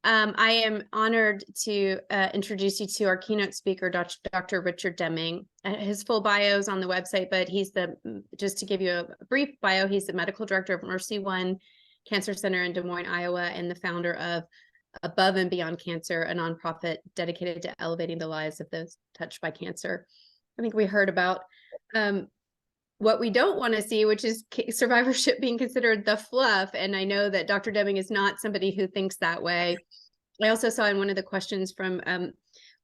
I am honored to introduce you to our keynote speaker, Dr. Richard Deming. His full bio is on the website, but just to give you a brief bio, he's the medical director of MercyOne Cancer Center in Des Moines, Iowa, and the founder of Above and Beyond Cancer, a nonprofit dedicated to elevating the lives of those touched by cancer. I think we heard about what we don't want to see, which is survivorship being considered the fluff. And I know that Dr. Deming is not somebody who thinks that way. I also saw in one of the questions from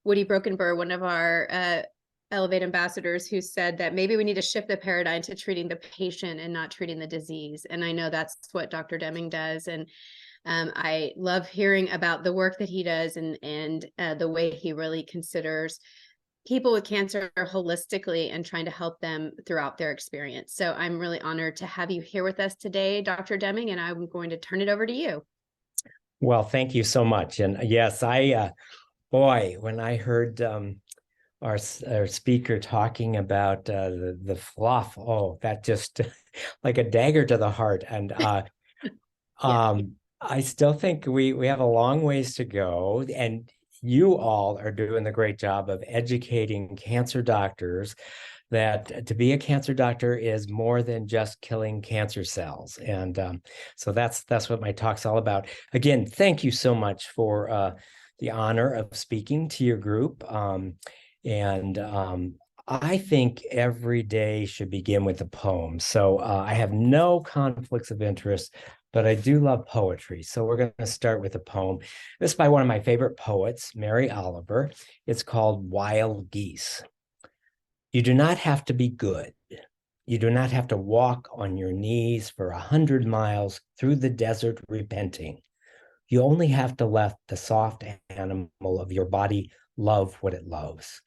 Woody Brokenburr, one of our Elevate ambassadors, who said that maybe we need to shift the paradigm to treating the patient and not treating the disease. And I know that's what Dr. Deming does. And I love hearing about the work that he does and the way he really considers people with cancer holistically and trying to help them throughout their experience. So I'm really honored to have you here with us today, Dr. Deming, and I'm going to turn it over to you. Well, thank you so much. And yes, boy, when I heard our speaker talking about the fluff, oh, that just like a dagger to the heart. And I still think we have a long ways to go. And you all are doing a great job of educating cancer doctors that to be a cancer doctor is more than just killing cancer cells. And so that's what my talk's all about. Again, thank you so much for the honor of speaking to your group. I think every day should begin with a poem. So I have no conflicts of interest, but I do love poetry. So we're going to start with a poem. This is by one of my favorite poets, Mary Oliver. It's called Wild Geese. You do not have to be good. You do not have to walk on your knees for 100 miles through the desert repenting. You only have to let the soft animal of your body love what it loves.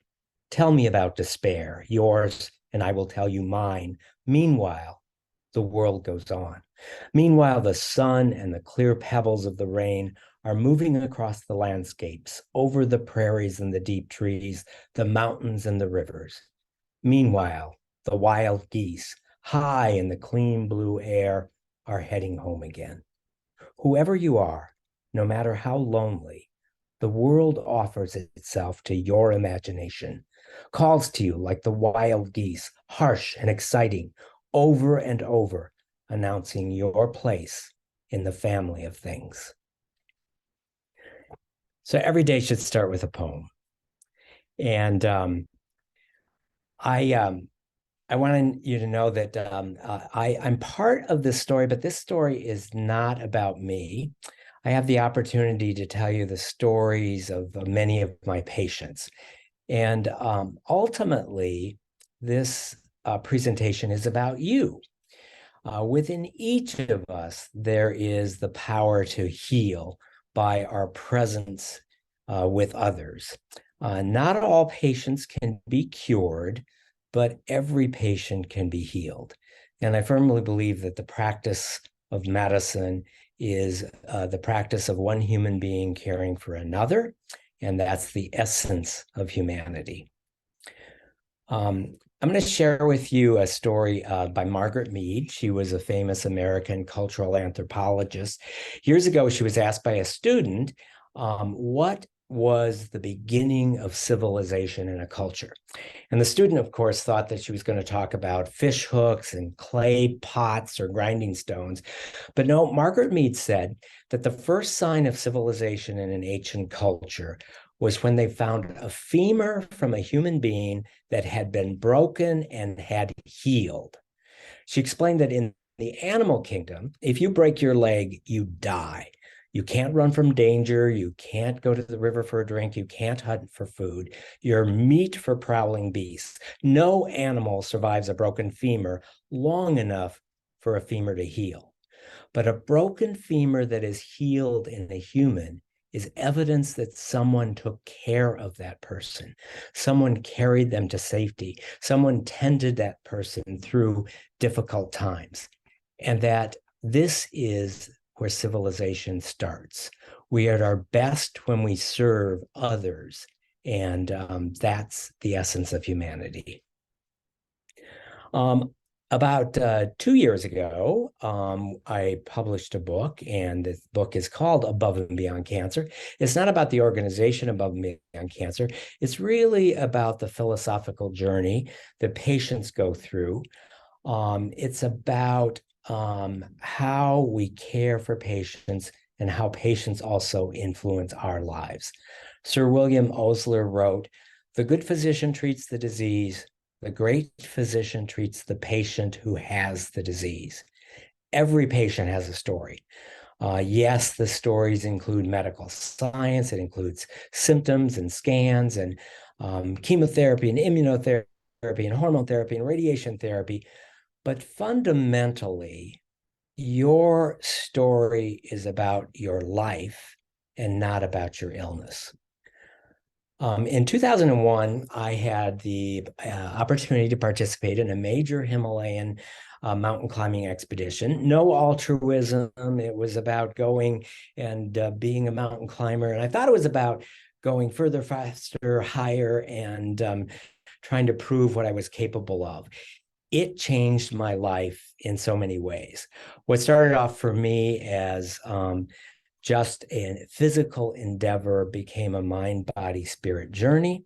Tell me about despair, yours, and I will tell you mine. Meanwhile, the world goes on. Meanwhile, the sun and the clear pebbles of the rain are moving across the landscapes, over the prairies and the deep trees, the mountains and the rivers. Meanwhile, the wild geese, high in the clean blue air, are heading home again. Whoever you are, no matter how lonely, the world offers itself to your imagination, calls to you like the wild geese, harsh and exciting, over and over, announcing your place in the family of things. So every day should start with a poem. And I want you to know that I'm part of this story, but this story is not about me. I have the opportunity to tell you the stories of many of my patients. And ultimately, this presentation is about you. Within each of us, there is the power to heal by our presence with others. Not all patients can be cured, but every patient can be healed. And I firmly believe that the practice of medicine is the practice of one human being caring for another, and that's the essence of humanity. I'm going to share with you a story by Margaret Mead. She was a famous American cultural anthropologist. Years ago, she was asked by a student, what was the beginning of civilization in a culture? And the student, of course, thought that she was going to talk about fish hooks and clay pots or grinding stones. But no, Margaret Mead said that the first sign of civilization in an ancient culture was when they found a femur from a human being that had been broken and had healed. She explained that in the animal kingdom, if you break your leg, you die. You can't run from danger. You can't go to the river for a drink. You can't hunt for food. You're meat for prowling beasts. No animal survives a broken femur long enough for a femur to heal. But a broken femur that is healed in a human is evidence that someone took care of that person. Someone carried them to safety. Someone tended that person through difficult times. And that this is where civilization starts. We are at our best when we serve others, and that's the essence of humanity. About 2 years ago, I published a book, and the book is called Above and Beyond Cancer. It's not about the organization Above and Beyond Cancer. It's really about the philosophical journey that patients go through. It's about how we care for patients and how patients also influence our lives. Sir William Osler wrote, "The good physician treats the disease. The great physician treats the patient who has the disease." Every patient has a story. Yes, the stories include medical science. It includes symptoms and scans and chemotherapy and immunotherapy and hormone therapy and radiation therapy. But fundamentally, your story is about your life and not about your illness. In 2001, I had the opportunity to participate in a major Himalayan mountain climbing expedition. No altruism. It was about going and being a mountain climber. And I thought it was about going further, faster, higher, and trying to prove what I was capable of. It changed my life in so many ways. What started off for me as just a physical endeavor became a mind, body, spirit journey.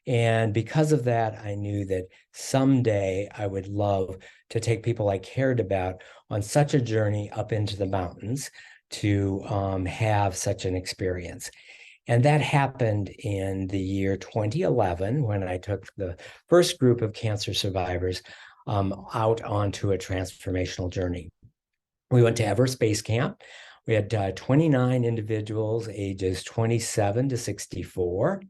And because of that, I knew that someday I would love to take people I cared about on such a journey up into the mountains to have such an experience. And that happened in the year 2011 when I took the first group of cancer survivors out onto a transformational journey. We went to Everest Base Camp. We had 29 individuals, ages 27 to 64.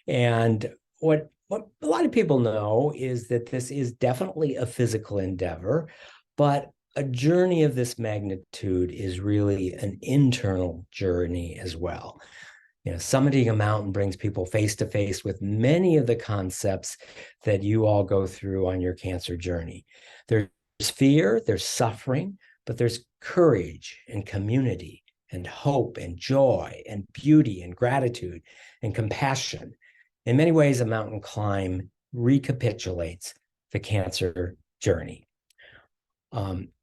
And what a lot of people know is that this is definitely a physical endeavor, but a journey of this magnitude is really an internal journey as well. Summiting a mountain brings people face to face with many of the concepts that you all go through on your cancer journey. There's fear, there's suffering, but there's courage and community and hope and joy and beauty and gratitude and compassion. In many ways, a mountain climb recapitulates the cancer journey.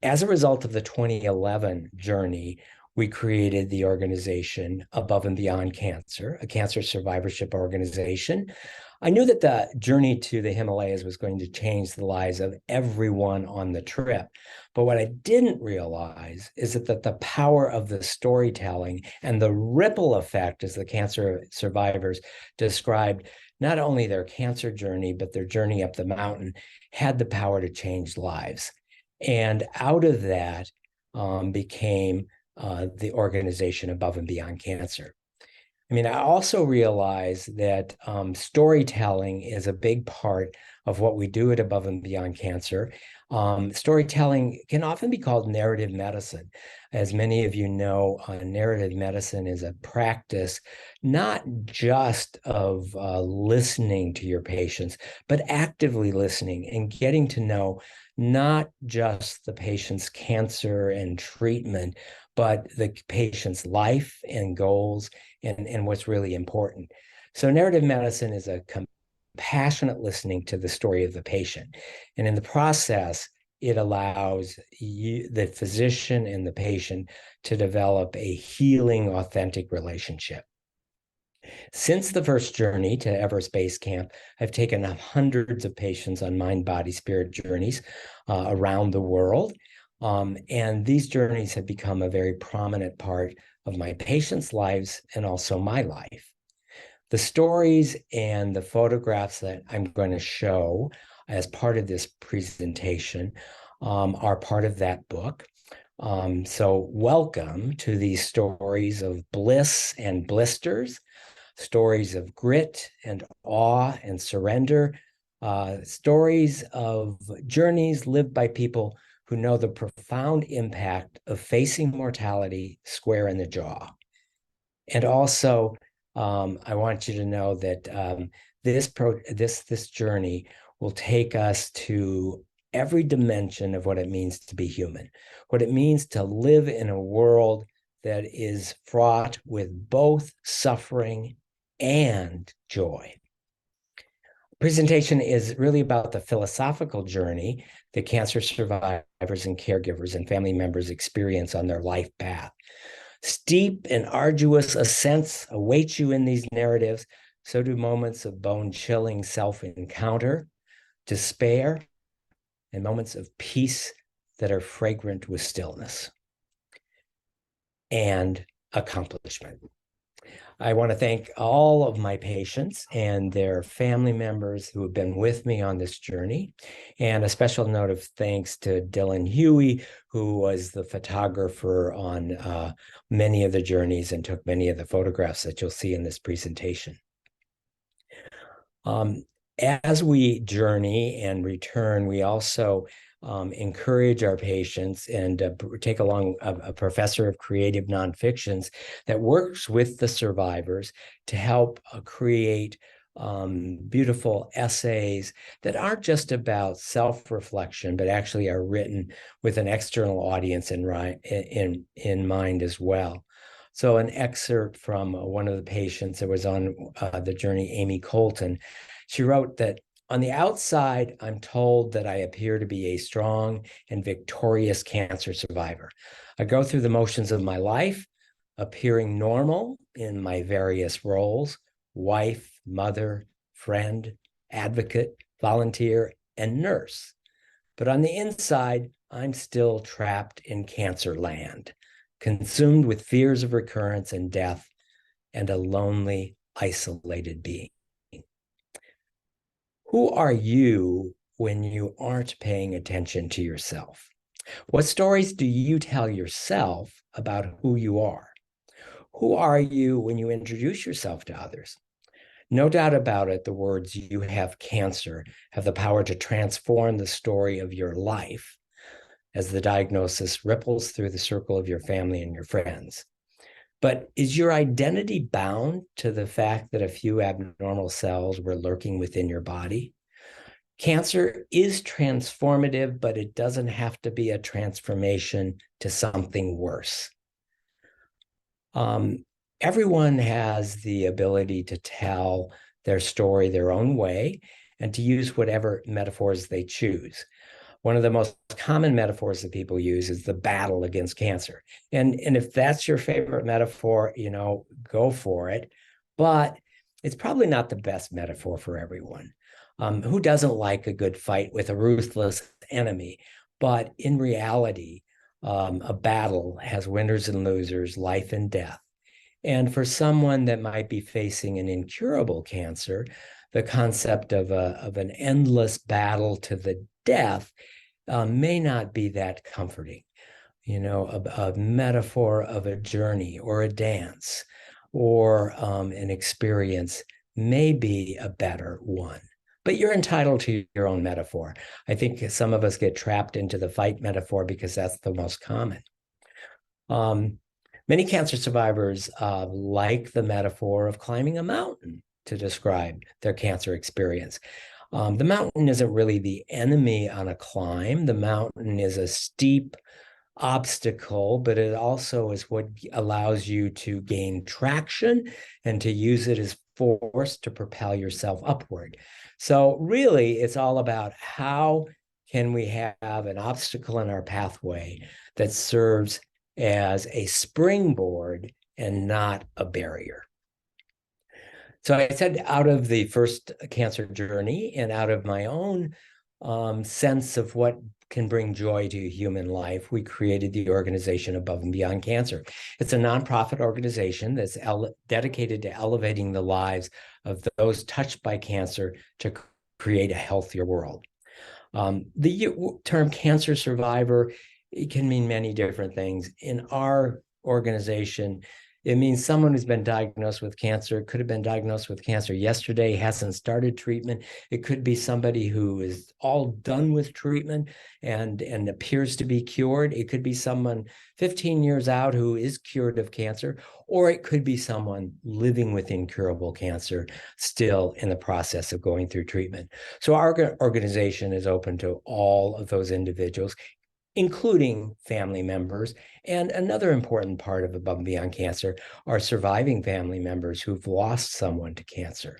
As a result of the 2011 journey, we created the organization Above and Beyond Cancer, a cancer survivorship organization. I knew that the journey to the Himalayas was going to change the lives of everyone on the trip. But what I didn't realize is that the power of the storytelling and the ripple effect, as the cancer survivors described, not only their cancer journey, but their journey up the mountain, had the power to change lives. And out of that became the organization Above and Beyond Cancer. I also realize that storytelling is a big part of what we do at Above and Beyond Cancer. Storytelling can often be called narrative medicine. As many of you know, narrative medicine is a practice not just of listening to your patients, but actively listening and getting to know not just the patient's cancer and treatment, but the patient's life and goals and what's really important. So narrative medicine is a compassionate listening to the story of the patient. And in the process, it allows you, the physician and the patient, to develop a healing, authentic relationship. Since the first journey to Everest Base Camp, I've taken hundreds of patients on mind, body, spirit journeys around the world. And these journeys have become a very prominent part of my patients' lives and also my life. The stories and the photographs that I'm going to show as part of this presentation are part of that book. So welcome to these stories of bliss and blisters, stories of grit and awe and surrender, stories of journeys lived by people who know the profound impact of facing mortality square in the jaw. And also, I want you to know that this journey will take us to every dimension of what it means to be human, what it means to live in a world that is fraught with both suffering and joy. presentation is really about the philosophical journey that cancer survivors and caregivers and family members experience on their life path. Steep and arduous ascents await you in these narratives. So do moments of bone-chilling self-encounter, despair, and moments of peace that are fragrant with stillness and accomplishment. I want to thank all of my patients and their family members who have been with me on this journey. And a special note of thanks to Dylan Huey, who was the photographer on many of the journeys and took many of the photographs that you'll see in this presentation. As we journey and return, we also encourage our patients and take along a professor of creative nonfictions that works with the survivors to help create beautiful essays that aren't just about self-reflection, but actually are written with an external audience in mind as well. So an excerpt from one of the patients that was on the journey, Amy Colton, she wrote that, "On the outside, I'm told that I appear to be a strong and victorious cancer survivor. I go through the motions of my life, appearing normal in my various roles: wife, mother, friend, advocate, volunteer, and nurse. But on the inside, I'm still trapped in cancer land, consumed with fears of recurrence and death, and a lonely, isolated being." Who are you when you aren't paying attention to yourself? What stories do you tell yourself about who you are? Who are you when you introduce yourself to others? No doubt about it, the words "you have cancer" have the power to transform the story of your life as the diagnosis ripples through the circle of your family and your friends. But is your identity bound to the fact that a few abnormal cells were lurking within your body? Cancer is transformative, but it doesn't have to be a transformation to something worse. Everyone has the ability to tell their story their own way and to use whatever metaphors they choose. One of the most common metaphors that people use is the battle against cancer. And if that's your favorite metaphor, go for it. But it's probably not the best metaphor for everyone. Who doesn't like a good fight with a ruthless enemy? But in reality, a battle has winners and losers, life and death. And for someone that might be facing an incurable cancer, the concept of an endless battle to the death may not be that comforting. A metaphor of a journey or a dance or an experience may be a better one. But you're entitled to your own metaphor. I think some of us get trapped into the fight metaphor because that's the most common. Many cancer survivors like the metaphor of climbing a mountain to describe their cancer experience. The mountain isn't really the enemy on a climb. The mountain is a steep obstacle, but it also is what allows you to gain traction and to use it as force to propel yourself upward. So really, it's all about how can we have an obstacle in our pathway that serves as a springboard and not a barrier. So I said, out of the first cancer journey and out of my own sense of what can bring joy to human life, we created the organization Above and Beyond Cancer. It's a nonprofit organization that's dedicated to elevating the lives of those touched by cancer to create a healthier world. The term cancer survivor, it can mean many different things. In our organization, it means someone who's been diagnosed with cancer, could have been diagnosed with cancer yesterday, hasn't started treatment. It could be somebody who is all done with treatment and appears to be cured. It could be someone 15 years out who is cured of cancer, or it could be someone living with incurable cancer, still in the process of going through treatment. So our organization is open to all of those individuals, including family members. And another important part of Above and Beyond Cancer are surviving family members who've lost someone to cancer.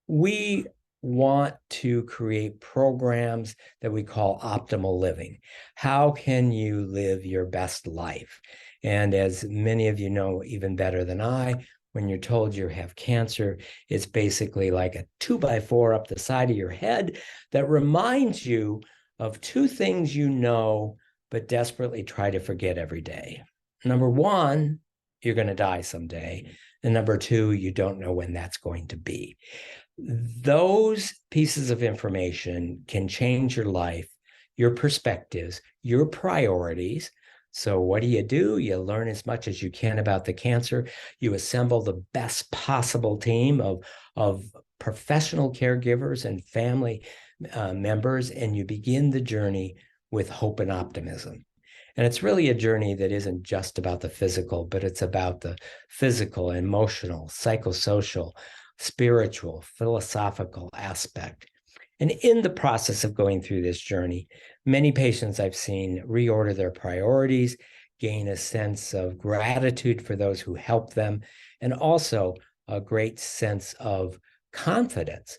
We want to create programs that we call optimal living. How can you live your best life? And as many of you know even better than I, when you're told you have cancer, it's basically like a 2x4 up the side of your head that reminds you of two things you know, but desperately try to forget every day. Number one, you're going to die someday. And number two, you don't know when that's going to be. Those pieces of information can change your life, your perspectives, your priorities. So what do? You learn as much as you can about the cancer. You assemble the best possible team of professional caregivers and family members, and you begin the journey with hope and optimism. And it's really a journey that isn't just about the physical, but it's about the physical, emotional, psychosocial, spiritual, philosophical aspect. And in the process of going through this journey, many patients I've seen reorder their priorities, gain a sense of gratitude for those who help them, and also a great sense of confidence.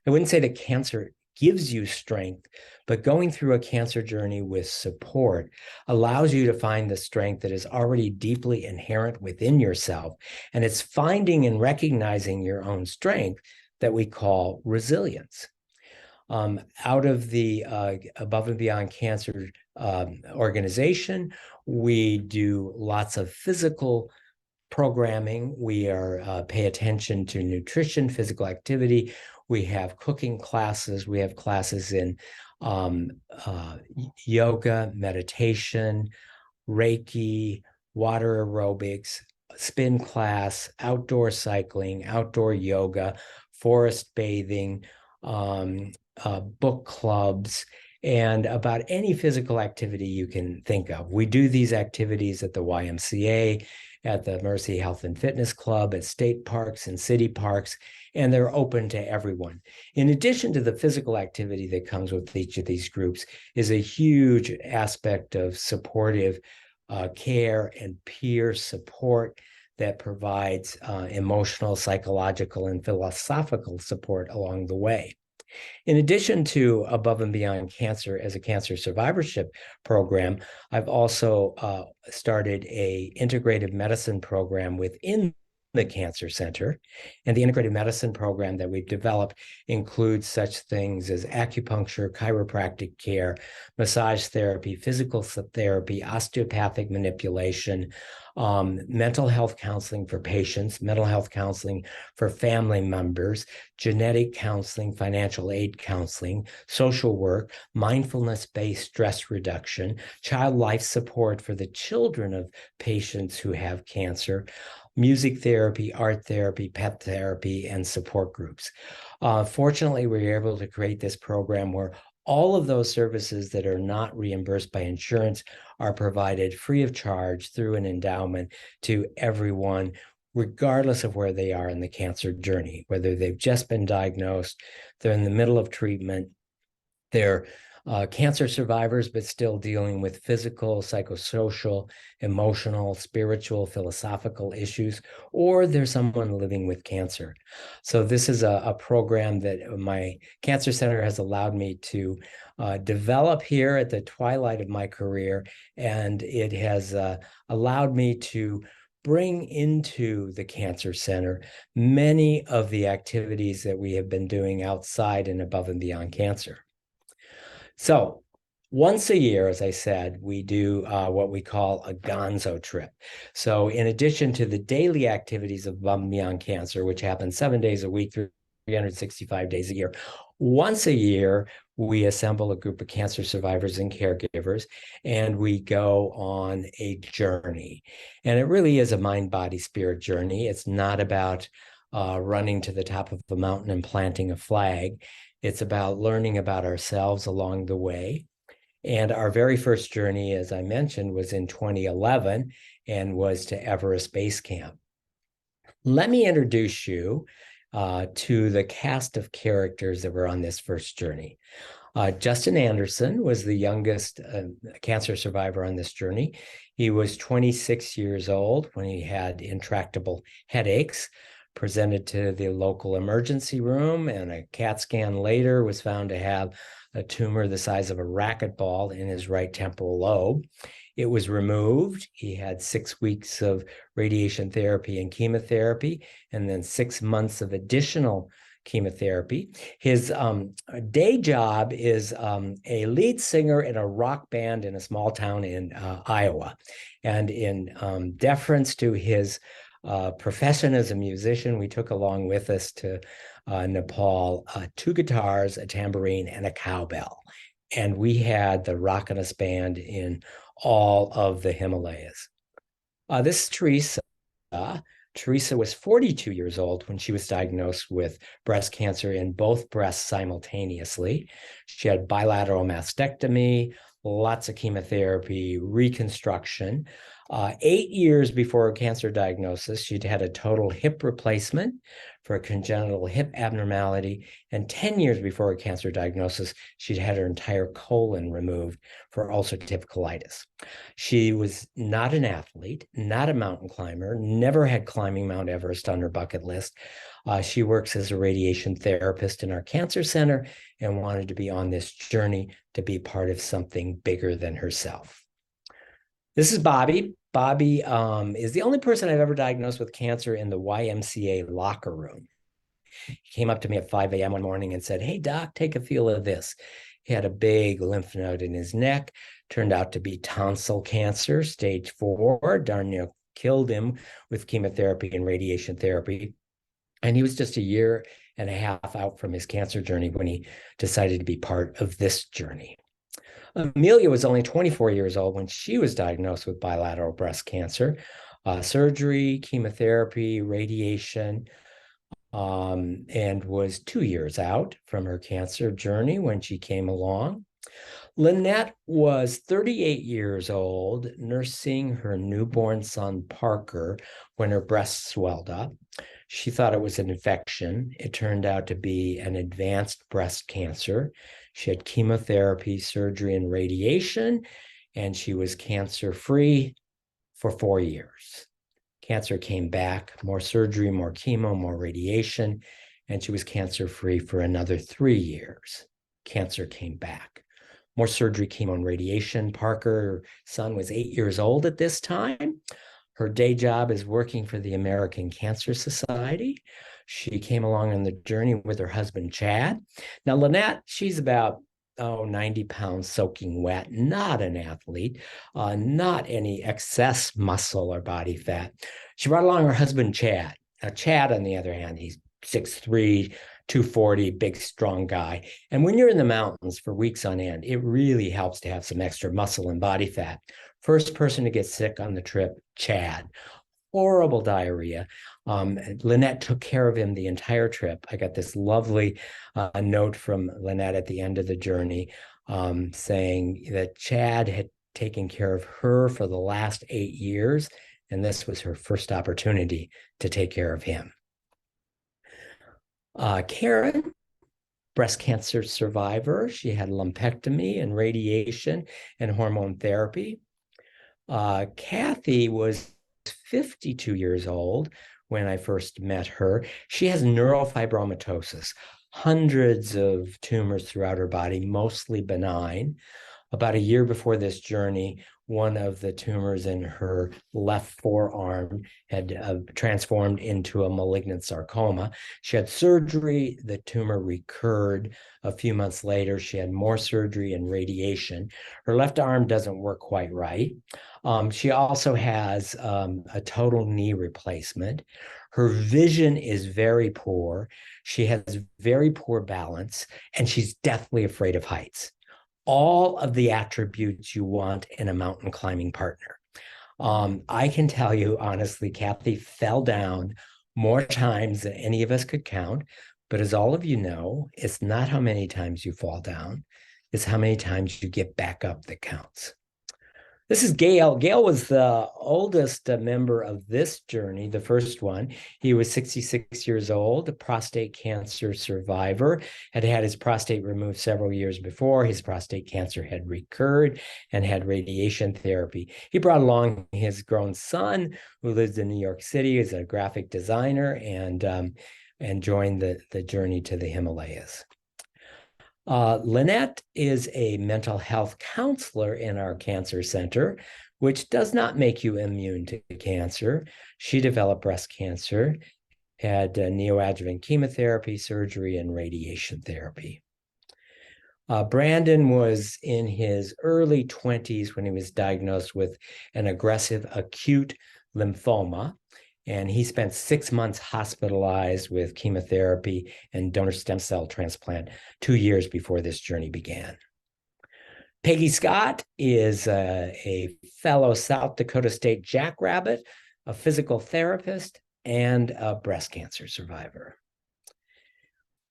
I wouldn't say that cancer gives you strength, but going through a cancer journey with support allows you to find the strength that is already deeply inherent within yourself. And it's finding and recognizing your own strength that we call resilience. Out of the Above and Beyond Cancer organization, we do lots of physical programming. We pay attention to nutrition, physical activity. We have cooking classes. We have classes in yoga, meditation, Reiki, water aerobics, spin class, outdoor cycling, outdoor yoga, forest bathing, book clubs, and about any physical activity you can think of. We do these activities at the YMCA, at the Mercy Health and Fitness Club, at state parks and city parks, and they're open to everyone. In addition to the physical activity that comes with each of these groups is a huge aspect of supportive care and peer support that provides emotional, psychological, and philosophical support along the way. In addition to Above and Beyond Cancer as a cancer survivorship program, I've also started an integrative medicine program within the Cancer Center. And the integrative medicine program that we've developed includes such things as acupuncture, chiropractic care, massage therapy, physical therapy, osteopathic manipulation, mental health counseling for patients, mental health counseling for family members, genetic counseling, financial aid counseling, social work, mindfulness-based stress reduction, child life support for the children of patients who have cancer, music therapy, art therapy, pet therapy, and support groups. Fortunately, we were able to create this program where all of those services that are not reimbursed by insurance are provided free of charge through an endowment to everyone, regardless of where they are in the cancer journey, whether they've just been diagnosed, they're in the middle of treatment, they're cancer survivors, but still dealing with physical, psychosocial, emotional, spiritual, philosophical issues, or there's someone living with cancer. So this is a program that my cancer center has allowed me to develop here at the twilight of my career, and it has allowed me to bring into the Cancer Center many of the activities that we have been doing outside and above and beyond cancer. So once a year, as I said, we do what we call a gonzo trip. So in addition to the daily activities of Above and Beyond Cancer, which happen 7 days a week, 365 days a year, once a year, we assemble a group of cancer survivors and caregivers, and we go on a journey. And it really is a mind, body, spirit journey. It's not about running to the top of the mountain and planting a flag. It's about learning about ourselves along the way. And our very first journey, as I mentioned, was in 2011 and was to Everest Base Camp. Let me introduce you to the cast of characters that were on this first journey. Justin Anderson was the youngest cancer survivor on this journey. He was 26 years old when he had intractable headaches. presented to the local emergency room, and a CAT scan later was found to have a tumor the size of a racquetball in his right temporal lobe. It was removed. He had 6 weeks of radiation therapy and chemotherapy, and then 6 months of additional chemotherapy. His day job is a lead singer in a rock band in a small town in Iowa. And in deference to his profession as a musician, we took along with us to Nepal 2 guitars, a tambourine, and a cowbell. And we had the Rockiness band in all of the Himalayas. This is Teresa. Teresa was 42 years old when she was diagnosed with breast cancer in both breasts simultaneously. She had bilateral mastectomy, lots of chemotherapy, reconstruction. 8 years before her cancer diagnosis, she'd had a total hip replacement for a congenital hip abnormality. And 10 years before her cancer diagnosis, she'd had her entire colon removed for ulcerative colitis. She was not an athlete, not a mountain climber, never had climbing Mount Everest on her bucket list. She works as a radiation therapist in our cancer center and wanted to be on this journey to be part of something bigger than herself. This is Bobby. Bobby is the only person I've ever diagnosed with cancer in the YMCA locker room. He came up to me at 5 a.m. one morning and said, "Hey, doc, take a feel of this." He had a big lymph node in his neck, turned out to be tonsil cancer, stage 4, darn near killed him with chemotherapy and radiation therapy. And he was just a year and a half out from his cancer journey when he decided to be part of this journey. Amelia was only 24 years old when she was diagnosed with bilateral breast cancer, surgery, chemotherapy, radiation, and was 2 years out from her cancer journey when she came along. Lynette was 38 years old, nursing her newborn son, Parker, when her breast swelled up. She thought it was an infection. It turned out to be an advanced breast cancer. She had chemotherapy, surgery, and radiation, and she was cancer-free for 4 years. Cancer came back, more surgery, more chemo, more radiation, and she was cancer-free for another 3 years. Cancer came back. More surgery, chemo, and radiation. Parker, her son, was 8 years old at this time. Her day job is working for the American Cancer Society. She came along on the journey with her husband, Chad. Now, Lynette, she's about 90 pounds soaking wet, not an athlete, not any excess muscle or body fat. She brought along her husband, Chad. Now, Chad, on the other hand, he's 6'3", 240, big, strong guy. And when you're in the mountains for weeks on end, it really helps to have some extra muscle and body fat. First person to get sick on the trip, Chad. Horrible diarrhea. Lynette took care of him the entire trip. I got this lovely note from Lynette at the end of the journey saying that Chad had taken care of her for the last 8 years, and this was her first opportunity to take care of him. Karen, breast cancer survivor. She had lumpectomy and radiation and hormone therapy. Kathy was 52 years old when I first met her. She has neurofibromatosis, hundreds of tumors throughout her body, mostly benign. About a year before this journey, one of the tumors in her left forearm had transformed into a malignant sarcoma. She had surgery. The tumor recurred. A few months later, she had more surgery and radiation. Her left arm doesn't work quite right. She also has a total knee replacement. Her vision is very poor. She has very poor balance, and she's deathly afraid of heights. All of the attributes you want in a mountain climbing partner. I can tell you, honestly, Kathy fell down more times than any of us could count. But as all of you know, it's not how many times you fall down, it's how many times you get back up that counts. This is Gail. Gail was the oldest member of this journey, the first one. He was 66 years old, a prostate cancer survivor, had had his prostate removed several years before. His prostate cancer had recurred and had radiation therapy. He brought along his grown son, who lives in New York City, is a graphic designer, and joined the journey to the Himalayas. Lynette is a mental health counselor in our cancer center, which does not make you immune to cancer. She developed breast cancer, had neoadjuvant chemotherapy, surgery, and radiation therapy. Brandon was in his early 20s when he was diagnosed with an aggressive acute lymphoma. And he spent 6 months hospitalized with chemotherapy and donor stem cell transplant 2 years before this journey began. Peggy Scott is a fellow South Dakota State jackrabbit, a physical therapist, and a breast cancer survivor.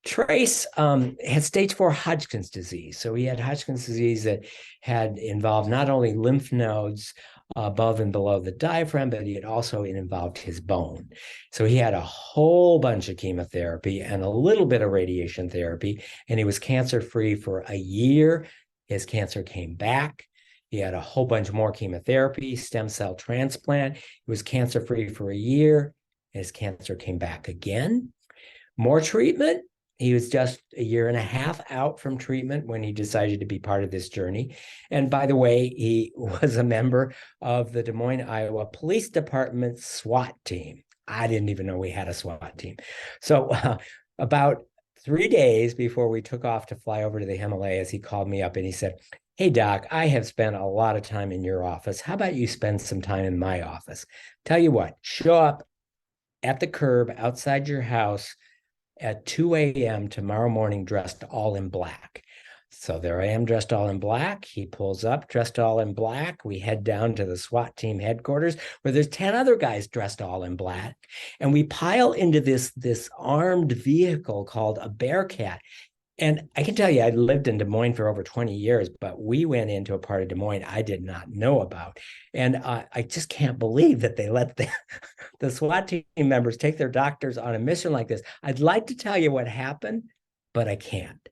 Trace had stage 4 Hodgkin's disease. So he had Hodgkin's disease that had involved not only lymph nodes above and below the diaphragm, but it also involved his bone. So he had a whole bunch of chemotherapy and a little bit of radiation therapy, and he was cancer-free for a year. His cancer came back. He had a whole bunch more chemotherapy, stem cell transplant. He was cancer-free for a year. His cancer came back again. More treatment. He was just a year and a half out from treatment when he decided to be part of this journey. And by the way, he was a member of the Des Moines, Iowa Police Department SWAT team. I didn't even know we had a SWAT team. So about 3 days before we took off to fly over to the Himalayas, he called me up and he said, "Hey, Doc, I have spent a lot of time in your office. How about you spend some time in my office? Tell you what, show up at the curb outside your house at 2 a.m. tomorrow morning dressed all in black." So there I am dressed all in black. He pulls up dressed all in black. We head down to the SWAT team headquarters where there's 10 other guys dressed all in black. And we pile into this armed vehicle called a Bearcat. And I can tell you, I lived in Des Moines for over 20 years, but we went into a part of Des Moines I did not know about. And I just can't believe that they let the SWAT team members take their doctors on a mission like this. I'd like to tell you what happened, but I can't.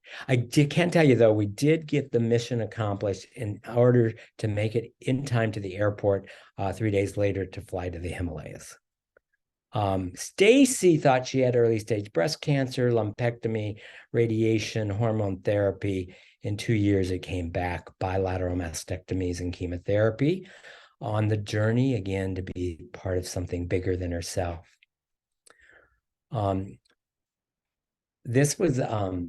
Can't tell you, though, we did get the mission accomplished in order to make it in time to the airport 3 days later to fly to the Himalayas. Stacy thought she had early stage breast cancer, lumpectomy, radiation, hormone therapy. In 2 years, it came back, bilateral mastectomies and chemotherapy. On the journey, again, to be part of something bigger than herself. This was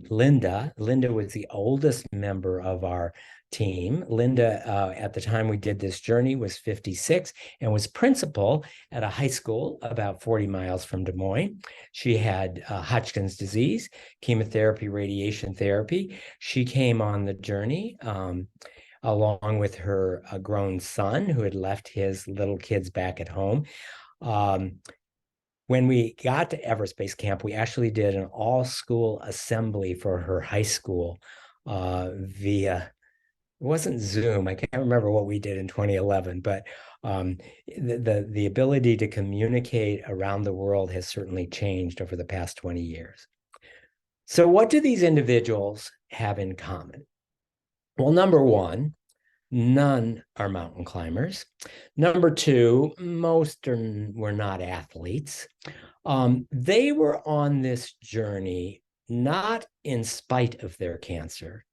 Linda. Linda was the oldest member of our team. Linda, at the time we did this journey, was 56 and was principal at a high school about 40 miles from Des Moines. She had Hodgkin's disease, chemotherapy, radiation therapy. She came on the journey along with her grown son who had left his little kids back at home. When we got to Everest Base Camp, we actually did an all-school assembly for her high school via, it wasn't Zoom. I can't remember what we did in 2011, but the ability to communicate around the world has certainly changed over the past 20 years. So what do these individuals have in common? Well, number one, none are mountain climbers. Number two, most were not athletes. They were on this journey not in spite of their cancer.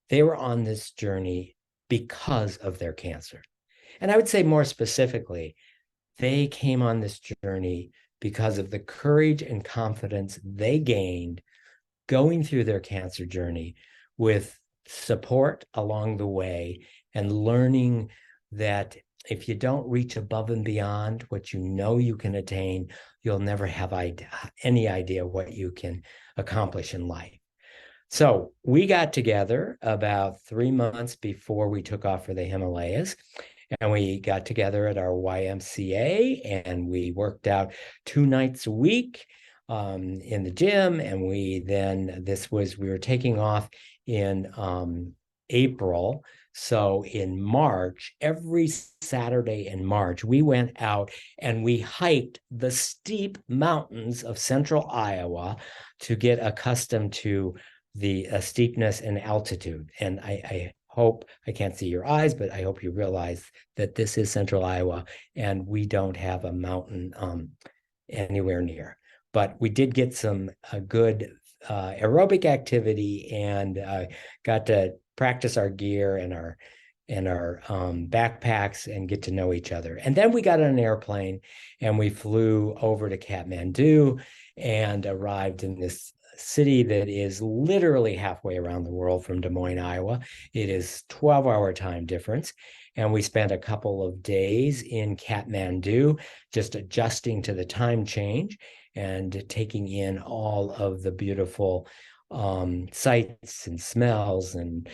They were on this journey because of their cancer. And I would say more specifically, they came on this journey because of the courage and confidence they gained going through their cancer journey with support along the way and learning that if you don't reach above and beyond what you know you can attain, you'll never have any idea what you can accomplish in life. So we got together about 3 months before we took off for the Himalayas, and we got together at our YMCA, and we worked out 2 nights a week in the gym. And we were taking off in April. So in March, every Saturday in March, we went out and we hiked the steep mountains of central Iowa to get accustomed to the steepness and altitude. And I hope, I can't see your eyes, but I hope you realize that this is central Iowa and we don't have a mountain anywhere near. But we did get some good aerobic activity and got to practice our gear and our backpacks and get to know each other. And then we got on an airplane and we flew over to Kathmandu and arrived in this city that is literally halfway around the world from Des Moines, Iowa. It is 12-hour time difference. And we spent a couple of days in Kathmandu, just adjusting to the time change and taking in all of the beautiful sights and smells and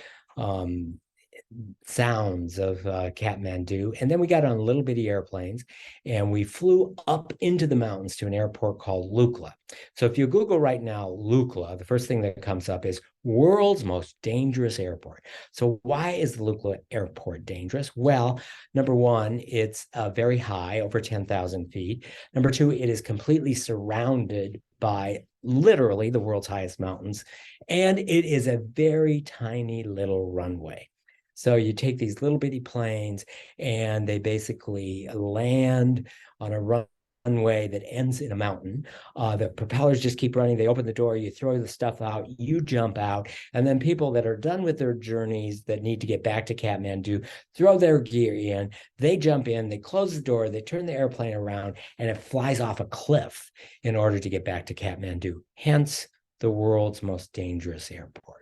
sounds of Kathmandu. And then we got on little bitty airplanes and we flew up into the mountains to an airport called Lukla. So if you Google right now, Lukla, the first thing that comes up is world's most dangerous airport. So why is the Lukla airport dangerous? Well, number one, it's very high, over 10,000 feet. Number two, it is completely surrounded by literally the world's highest mountains. And it is a very tiny little runway. So you take these little bitty planes and they basically land on a runway that ends in a mountain. The propellers just keep running. They open the door, you throw the stuff out, you jump out, and then people that are done with their journeys that need to get back to Kathmandu throw their gear in, they jump in, they close the door, they turn the airplane around, and it flies off a cliff in order to get back to Kathmandu. Hence, the world's most dangerous airport.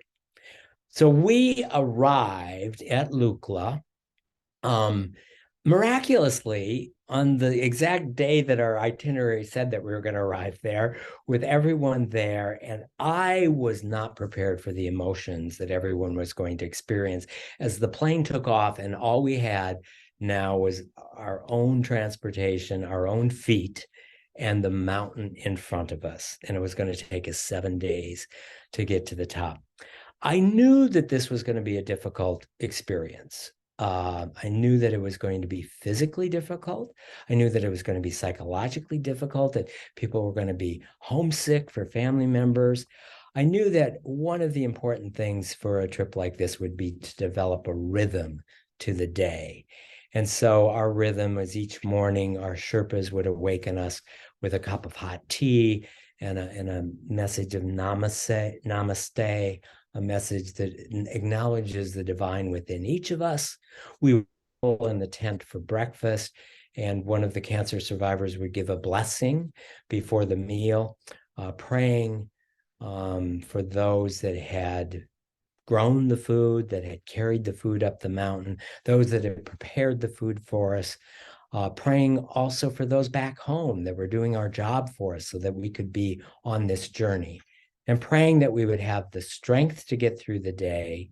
So we arrived at Lukla miraculously on the exact day that our itinerary said that we were going to arrive there, with everyone there. And I was not prepared for the emotions that everyone was going to experience as the plane took off and all we had now was our own transportation, our own feet, and the mountain in front of us. And it was going to take us 7 days to get to the top. I knew that this was going to be a difficult experience. I knew that it was going to be physically difficult. I knew that it was going to be psychologically difficult, that people were going to be homesick for family members. I knew that one of the important things for a trip like this would be to develop a rhythm to the day. And so our rhythm was each morning, our Sherpas would awaken us with a cup of hot tea and a message of namaste, a message that acknowledges the divine within each of us. We would roll in the tent for breakfast, and one of the cancer survivors would give a blessing before the meal, praying for those that had grown the food, that had carried the food up the mountain, those that had prepared the food for us, praying also for those back home that were doing our job for us so that we could be on this journey. And praying that we would have the strength to get through the day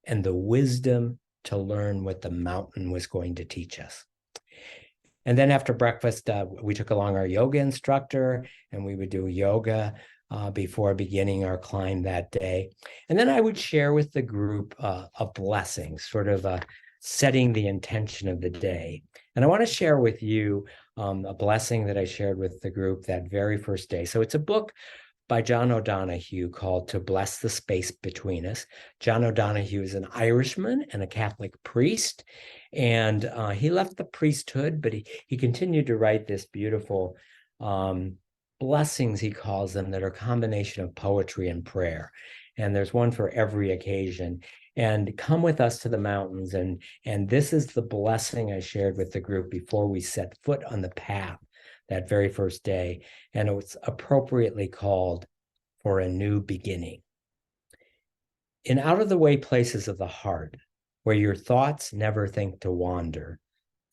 and the wisdom to learn what the mountain was going to teach us. And then after breakfast, we took along our yoga instructor and we would do yoga before beginning our climb that day. And then I would share with the group a blessing, sort of setting the intention of the day. And I want to share with you a blessing that I shared with the group that very first day. So it's a book by John O'Donohue called To Bless the Space Between Us. John O'Donohue is an Irishman and a Catholic priest, and he left the priesthood, but he continued to write this beautiful blessings, he calls them, that are a combination of poetry and prayer. And there's one for every occasion. And come with us to the mountains. And this is the blessing I shared with the group before we set foot on the path that very first day, and it was appropriately called For a New Beginning. In out-of-the-way places of the heart, where your thoughts never think to wander,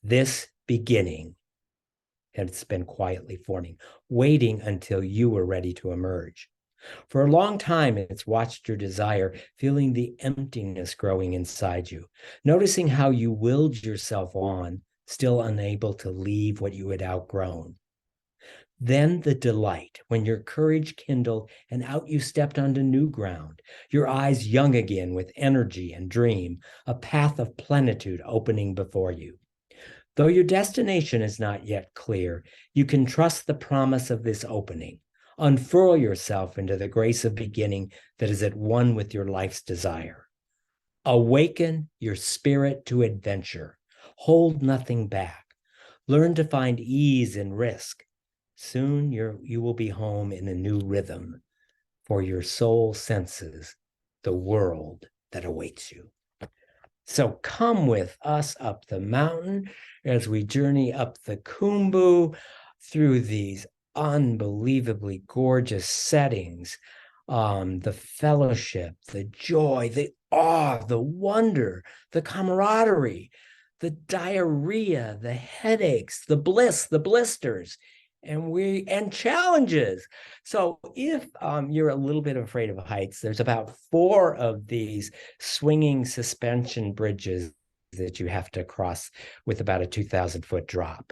this beginning has been quietly forming, waiting until you were ready to emerge. For a long time, it's watched your desire, feeling the emptiness growing inside you, noticing how you willed yourself on, still unable to leave what you had outgrown. Then the delight when your courage kindled and out you stepped onto new ground, your eyes young again with energy and dream, a path of plenitude opening before you. Though your destination is not yet clear, you can trust the promise of this opening. Unfurl yourself into the grace of beginning that is at one with your life's desire. Awaken your spirit to adventure. Hold nothing back. Learn to find ease in risk. Soon you will be home in a new rhythm, for your soul senses the world that awaits you. So come with us up the mountain as we journey up the Khumbu through these unbelievably gorgeous settings, the fellowship, the joy, the awe, the wonder, the camaraderie, the diarrhea, the headaches, the bliss, the blisters, and challenges. So if you're a little bit afraid of heights, there's about 4 of these swinging suspension bridges that you have to cross with about a 2,000-foot drop.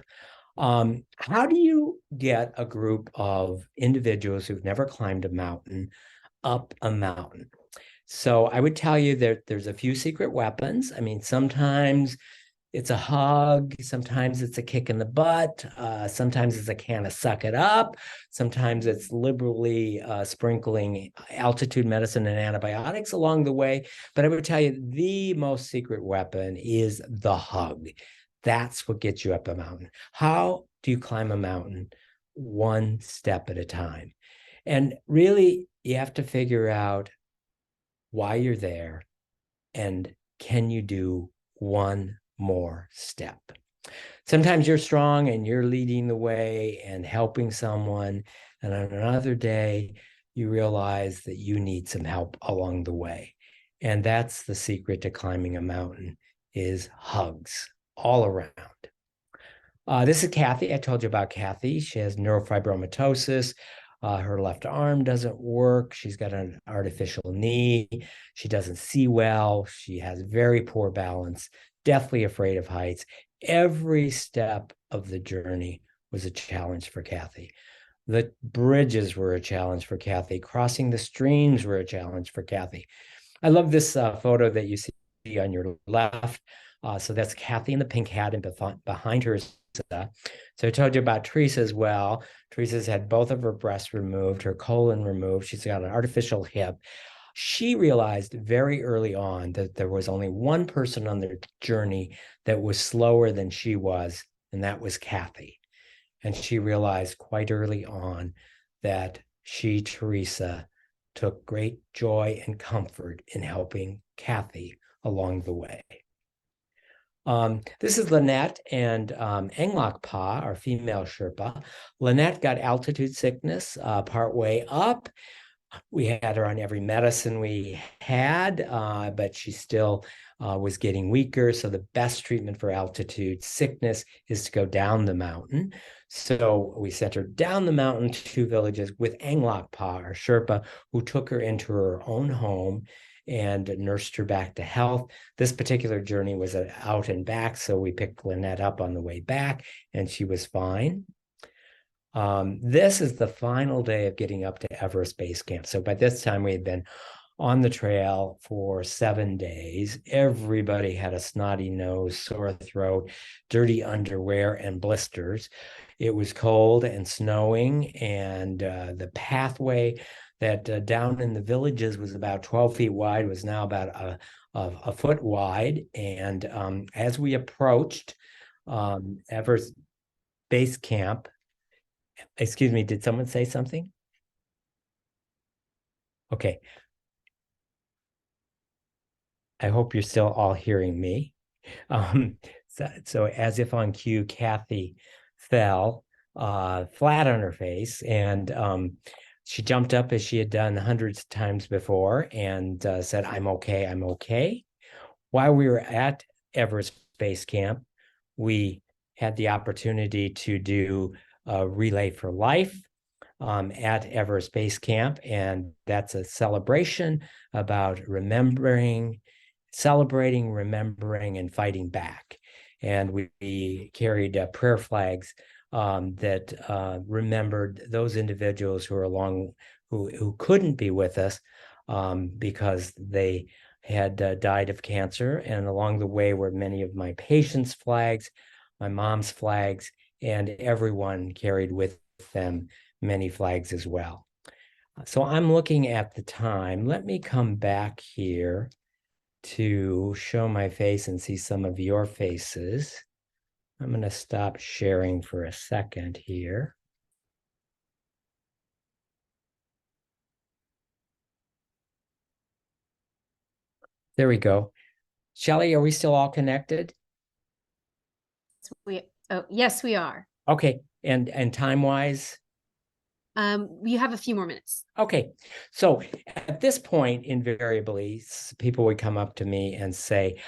How do you get a group of individuals who've never climbed a mountain up a mountain? So I would tell you that there's a few secret weapons. I mean, sometimes it's a hug, sometimes it's a kick in the butt, sometimes it's a can of suck it up, sometimes it's liberally sprinkling altitude medicine and antibiotics along the way. But I would tell you the most secret weapon is the hug. That's what gets you up a mountain. How do you climb a mountain? One step at a time. And really, you have to figure out why you're there and can you do one more step. Sometimes you're strong and you're leading the way and helping someone, and on another day you realize that you need some help along the way. And that's the secret to climbing a mountain, is hugs all around. This is Kathy. I told you about Kathy. She has neurofibromatosis. Her left arm doesn't work. She's got an artificial knee. She doesn't see well. She has very poor balance, deathly afraid of heights. Every step of the journey was a challenge for Kathy. The bridges were a challenge for Kathy. Crossing the streams were a challenge for Kathy. I love this photo that you see on your left. So that's Kathy in the pink hat, and behind her is so I told you about Teresa as well. Teresa's had both of her breasts removed, her colon removed. She's got an artificial hip. She realized very early on that there was only one person on their journey that was slower than she was, and that was Kathy. And she realized quite early on that she, Teresa, took great joy and comfort in helping Kathy along the way. This is Lynette and Englok Pa, our female Sherpa. Lynette got altitude sickness partway up. We had her on every medicine we had, but she still was getting weaker. So the best treatment for altitude sickness is to go down the mountain. So we sent her down the mountain to 2 villages with Englok Pa, our Sherpa, who took her into her own home and nursed her back to health. This particular journey was out and back, so we picked Lynette up on the way back, and she was fine. This is the final day of getting up to Everest Base Camp. So by this time, we had been on the trail for 7 days. Everybody had a snotty nose, sore throat, dirty underwear, and blisters. It was cold and snowing, and the pathway that down in the villages was about 12 feet wide was now about a foot wide. And as we approached Everest Base Camp, excuse me, did someone say something? Okay. I hope you're still all hearing me. So as if on cue, Kathy fell flat on her face, and she jumped up as she had done hundreds of times before and said, "I'm okay, I'm okay." While we were at Everest Base Camp, we had the opportunity to do a Relay for Life at Everest Base Camp, and that's a celebration about celebrating, remembering, and fighting back. And we carried prayer flags that remembered those individuals who are who couldn't be with us because they had died of cancer. And along the way were many of my patients' flags, my mom's flags, and everyone carried with them many flags as well. So I'm looking at the time. Let me come back here to show my face and see some of your faces. I'm going to stop sharing for a second here. There we go. Shelley, are we still all connected? Yes, we are. Okay. And time-wise? You have a few more minutes. Okay. So at this point, invariably, people would come up to me and say,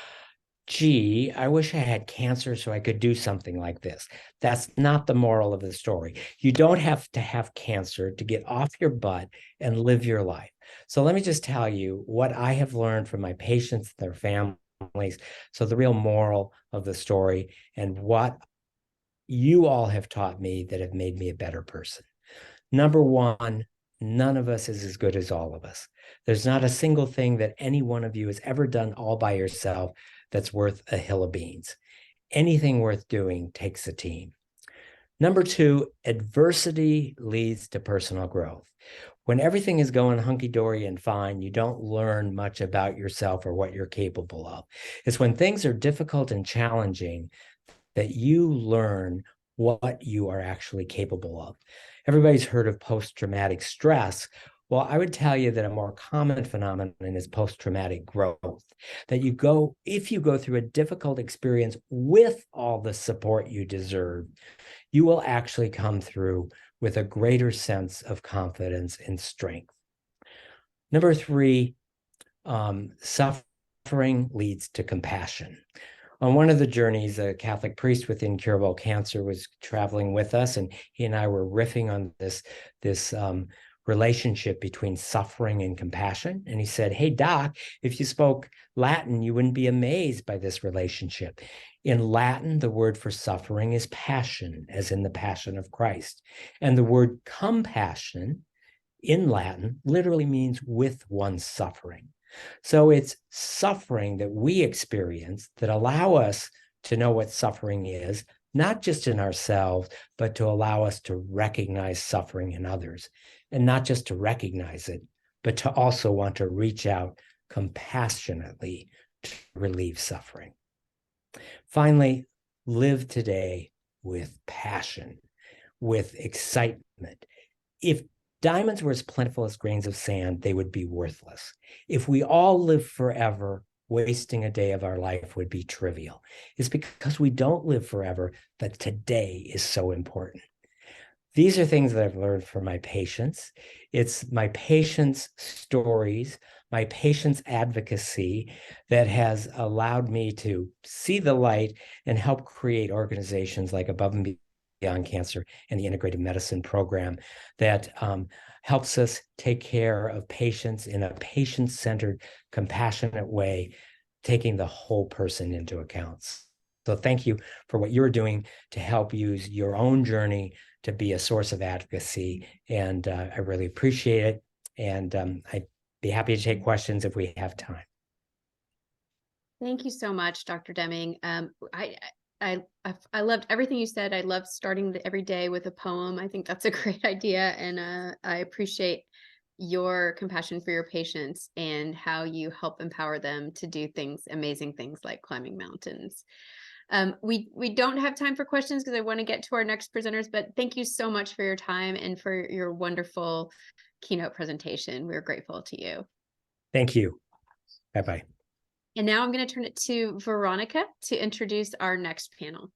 gee, I wish I had cancer so I could do something like this. That's not the moral of the story. You don't have to have cancer to get off your butt and live your life. So let me just tell you what I have learned from my patients, their families. So the real moral of the story and what you all have taught me that have made me a better person. Number one, none of us is as good as all of us. There's not a single thing that any one of you has ever done all by yourself that's worth a hill of beans. Anything worth doing takes a team. Number two, adversity leads to personal growth. When everything is going hunky-dory and fine, you don't learn much about yourself or what you're capable of. It's when things are difficult and challenging that you learn what you are actually capable of. Everybody's heard of post-traumatic stress. Well, I would tell you that a more common phenomenon is post-traumatic growth, that if you go through a difficult experience with all the support you deserve, you will actually come through with a greater sense of confidence and strength. Number three, suffering leads to compassion. On one of the journeys, a Catholic priest with incurable cancer was traveling with us, and he and I were riffing on this relationship between suffering and compassion. And he said, hey, doc, if you spoke Latin, you wouldn't be amazed by this relationship. In Latin, the word for suffering is passion, as in the Passion of Christ. And the word compassion in Latin literally means with one's suffering. So it's suffering that we experience that allow us to know what suffering is, not just in ourselves, but to allow us to recognize suffering in others. And not just to recognize it, but to also want to reach out compassionately to relieve suffering. Finally, live today with passion, with excitement. If diamonds were as plentiful as grains of sand, they would be worthless. If we all live forever, wasting a day of our life would be trivial. It's because we don't live forever that today is so important. These are things that I've learned from my patients. It's my patients' stories, my patients' advocacy that has allowed me to see the light and help create organizations like Above and Beyond Cancer and the Integrative Medicine Program that helps us take care of patients in a patient-centered, compassionate way, taking the whole person into account. So thank you for what you're doing to help use your own journey to be a source of advocacy. And I really appreciate it. And I'd be happy to take questions if we have time. Thank you so much, Dr. Deming. I loved everything you said. I love starting every day with a poem. I think that's a great idea. And I appreciate your compassion for your patients and how you help empower them to do amazing things like climbing mountains. We don't have time for questions because I want to get to our next presenters, but thank you so much for your time and for your wonderful keynote presentation. We're grateful to you. Thank you. Bye-bye. And now I'm going to turn it to Veronica to introduce our next panel.